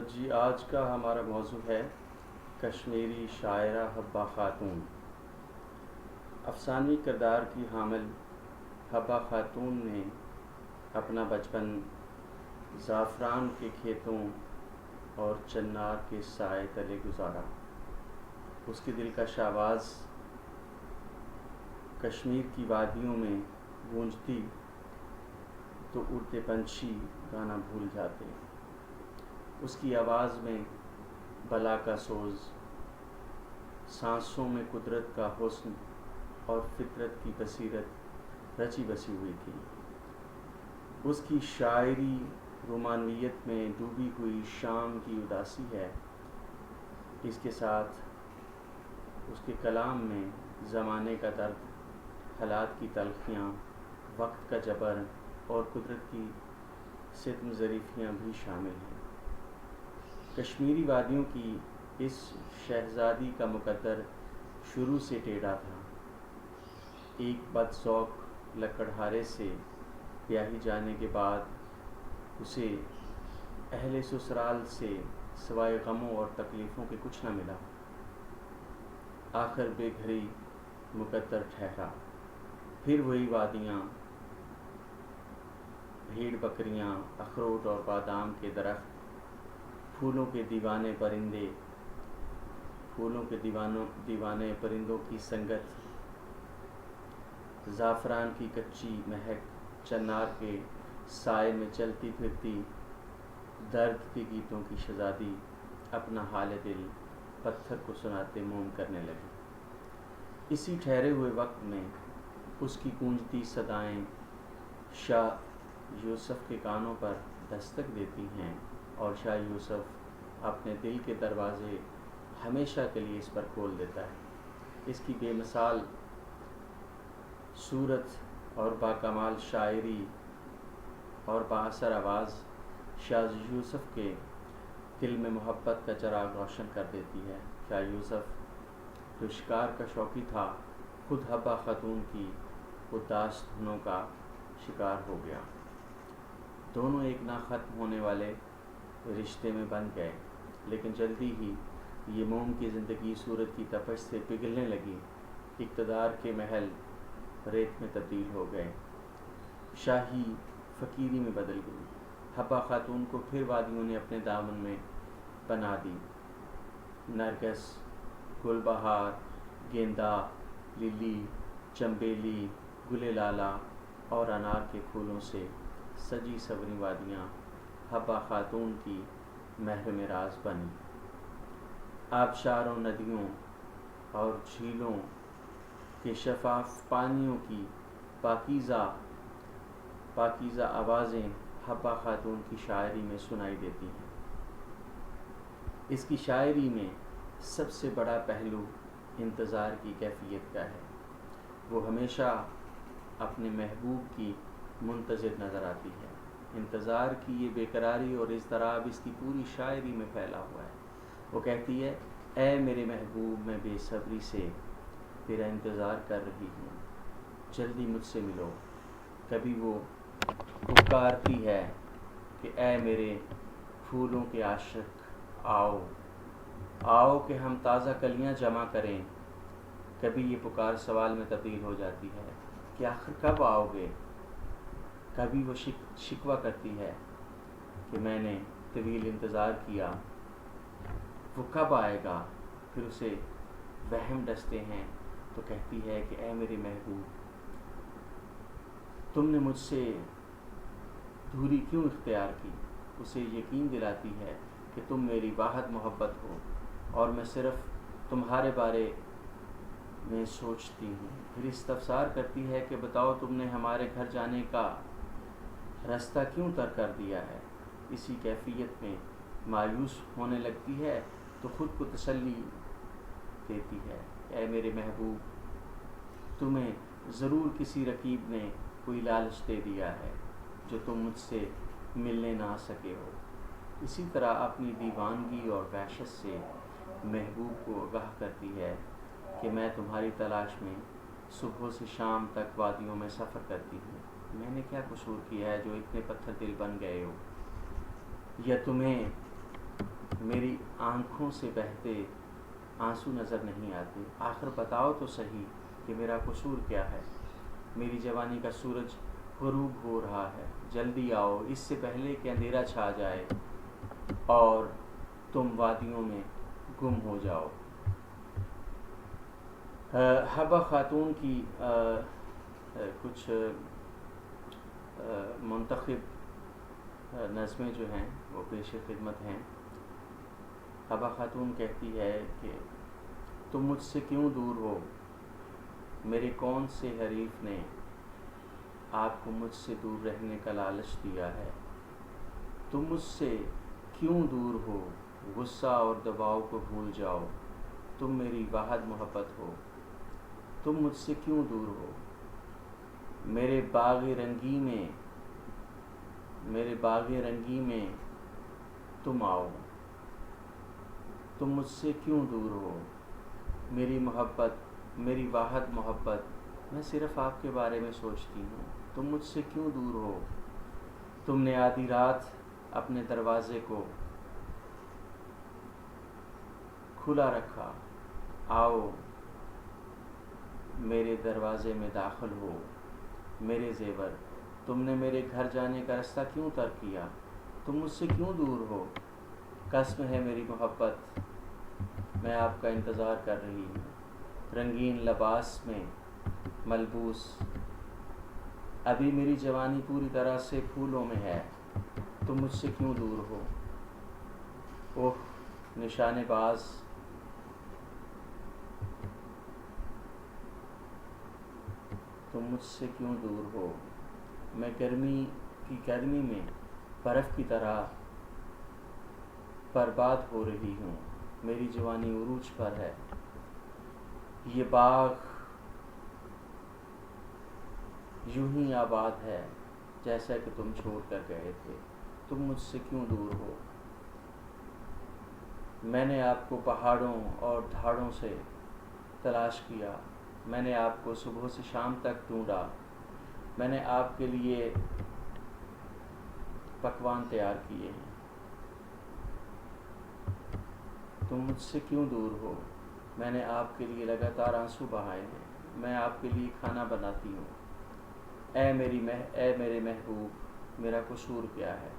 جی آج کا ہمارا موضوع ہے کشمیری شاعرہ حبہ خاتون۔ افسانوی کردار کی حامل حبہ خاتون نے اپنا بچپن زعفران کے کھیتوں اور چنار کے سائے تلے گزارا۔ اس کے دلکش آواز کشمیر کی وادیوں میں گونجتی تو اڑتے پنچھی گانا بھول جاتے۔ اس کی آواز میں بلا کا سوز، سانسوں میں قدرت کا حسن اور فطرت کی بصیرت رچی بسی ہوئی تھی۔ اس کی شاعری رومانویت میں ڈوبی ہوئی شام کی اداسی ہے۔ اس کے ساتھ اس کے کلام میں زمانے کا درد، حالات کی تلخیاں، وقت کا جبر اور قدرت کی ستم ظریفیاں بھی شامل ہیں۔ کشمیری وادیوں کی اس شہزادی کا مقدر شروع سے ٹیڑھا تھا۔ ایک بد ذوق لکڑہارے سے بیاہی جانے کے بعد اسے اہل سسرال سے سوائے غموں اور تکلیفوں کے کچھ نہ ملا۔ آخر بے گھری مقدر ٹھہرا۔ پھر وہی وادیاں، بھیڑ بکریاں، اخروٹ اور بادام کے درخت، پھولوں کے دیوانے پرندوں کی سنگت، زعفران کی کچی مہک، چنار کے سائے میں چلتی پھرتی درد کے گیتوں کی شہزادی اپنا حال دل پتھر کو سناتے موم کرنے لگی۔ اسی ٹھہرے ہوئے وقت میں اس کی گونجتی صدائیں شاہ یوسف کے کانوں پر دستک دیتی ہیں اور شاہ یوسف اپنے دل کے دروازے ہمیشہ کے لیے اس پر کھول دیتا ہے۔ اس کی بے مثال صورت اور باکمال شاعری اور بااثر آواز شاہ یوسف کے دل میں محبت کا چراغ روشن کر دیتی ہے۔ شاہ یوسف جو شکار کا شوقی تھا، خود حبہ خاتون کی اداس دھنوں کا شکار ہو گیا۔ دونوں ایک نہ ختم ہونے والے رشتے میں بندھ گئے، لیکن جلدی ہی یہ موم کی زندگی صورت کی تپش سے پگھلنے لگی۔ اقتدار کے محل ریت میں تبدیل ہو گئے، شاہی فقیری میں بدل گئی۔ حبہ خاتون کو پھر وادیوں نے اپنے دامن میں بنا دی۔ نرگس، گل بہار، گیندا، للی، چنبیلی، گل لالہ اور انار کے پھولوں سے سجی سوری وادیاں حبہ خاتون کی محرم راز بنی۔ آبشاروں، ندیوں اور جھیلوں کے شفاف پانیوں کی پاکیزہ آوازیں حبہ خاتون کی شاعری میں سنائی دیتی ہیں۔ اس کی شاعری میں سب سے بڑا پہلو انتظار کی کیفیت کا ہے۔ وہ ہمیشہ اپنے محبوب کی منتظر نظر آتی ہے۔ انتظار کی یہ بے قراری اور اضطراب اس کی پوری شاعری میں پھیلا ہوا ہے۔ وہ کہتی ہے، اے میرے محبوب، میں بے صبری سے تیرا انتظار کر رہی ہوں، جلدی مجھ سے ملو۔ کبھی وہ پکارتی ہے کہ اے میرے پھولوں کے عاشق، آؤ کہ ہم تازہ کلیاں جمع کریں۔ کبھی یہ پکار سوال میں تبدیل ہو جاتی ہے کہ آخر کب آؤ گے؟ کبھی وہ شکوہ کرتی ہے کہ میں نے طویل انتظار کیا، وہ کب آئے گا؟ پھر اسے وہم ڈستے ہیں تو کہتی ہے کہ اے میرے محبوب، تم نے مجھ سے دوری کیوں اختیار کی؟ اسے یقین دلاتی ہے کہ تم میری واحد محبت ہو اور میں صرف تمہارے بارے میں سوچتی ہوں۔ پھر استفسار کرتی ہے کہ بتاؤ، تم نے ہمارے گھر جانے کا راستہ کیوں ترک کر دیا ہے؟ اسی کیفیت میں مایوس ہونے لگتی ہے تو خود کو تسلی دیتی ہے، اے میرے محبوب، تمہیں ضرور کسی رقیب نے کوئی لالچ دے دیا ہے جو تم مجھ سے ملنے نہ آ سکے ہو۔ اسی طرح اپنی دیوانگی اور وحشت سے محبوب کو آگاہ کرتی ہے کہ میں تمہاری تلاش میں صبح سے شام تک وادیوں میں سفر کرتی ہوں۔ میں نے کیا قصور کیا ہے جو اتنے پتھر دل بن گئے ہو؟ یا تمہیں میری آنکھوں سے بہتے آنسو نظر نہیں آتے، آخر بتاؤ تو صحیح کہ میرا قصور کیا ہے؟ میری جوانی کا سورج غروب ہو رہا ہے، جلدی آؤ اس سے پہلے کہ اندھیرا چھا جائے اور تم وادیوں میں گم ہو جاؤ۔ حبہ خاتون کی کچھ منتخب نظمیں جو ہیں وہ پیش خدمت ہیں۔ حبہ خاتون کہتی ہے کہ تم مجھ سے کیوں دور ہو، میرے کون سے حریف نے آپ کو مجھ سے دور رہنے کا لالچ دیا ہے؟ تم مجھ سے کیوں دور ہو، غصہ اور دباؤ کو بھول جاؤ، تم میری واحد محبت ہو۔ تم مجھ سے کیوں دور ہو، میرے باغ رنگی میں تم آؤ۔ تم مجھ سے کیوں دور ہو، میری محبت، میری واحد محبت، میں صرف آپ کے بارے میں سوچتی ہوں۔ تم مجھ سے کیوں دور ہو، تم نے آدھی رات اپنے دروازے کو کھلا رکھا، آؤ میرے دروازے میں داخل ہو۔ میرے زیور، تم نے میرے گھر جانے کا راستہ کیوں ترک کیا؟ تم مجھ سے کیوں دور ہو، قسم ہے میری محبت، میں آپ کا انتظار کر رہی ہوں۔ رنگین لباس میں ملبوس ابھی میری جوانی پوری طرح سے پھولوں میں ہے، تم مجھ سے کیوں دور ہو۔ اوہ نشانے باز، تم مجھ سے کیوں دور ہو، میں گرمی میں برف کی طرح برباد ہو رہی ہوں، میری جوانی عروج پر ہے۔ یہ باغ یوں ہی آباد ہے جیسا کہ تم چھوڑ کر گئے تھے، تم مجھ سے کیوں دور ہو۔ میں نے آپ کو پہاڑوں اور دھاڑوں سے تلاش کیا، میں نے آپ کو صبح سے شام تک ڈھونڈا، میں نے آپ کے لیے پکوان تیار کیے ہیں، تم مجھ سے کیوں دور ہو۔ میں نے آپ کے لیے لگاتار آنسو بہائے ہیں، میں آپ کے لیے کھانا بناتی ہوں۔ اے میرے محبوب، میرا قصور کیا ہے؟